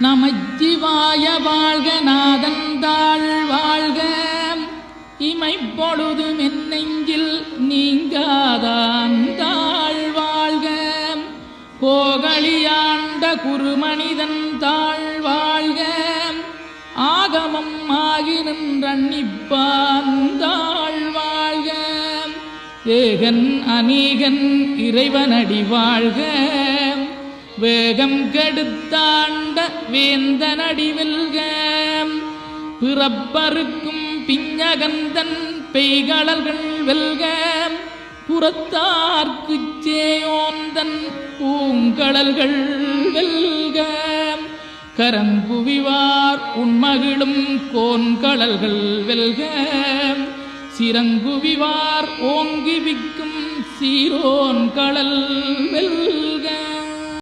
நமச்சிவாய வாழ்க நாதன் தாழ் வாழ்க இமைப்பொழுதும் என் நெஞ்சில் நீங்காதான் தாழ் வாழ்க கோகலியாண்ட குருமனிதன் தாழ் வாழ்க ஆகமம் ஆகி நின்றன்னிப்பான் தாழ் வாழ்க ஏகன் அநீகன் இறைவனடி வாழ்க வேகம் கெடுத்தாண்ட வேந்தனடி வெல்க பிறப்பருக்கும் பிஞ்சகந்தன் பெய்களர்கள் வெல்க புறத்தார்க்குச் சேயோந்தன் பூங்கடல்கள் வெல்க கரங்குவிவார் உண்மகிழும் கோன்கடல்கள் வெல்க சிறங்குவிவார் ஓங்கி விக்கும் சீரோன் கடல் வெல்க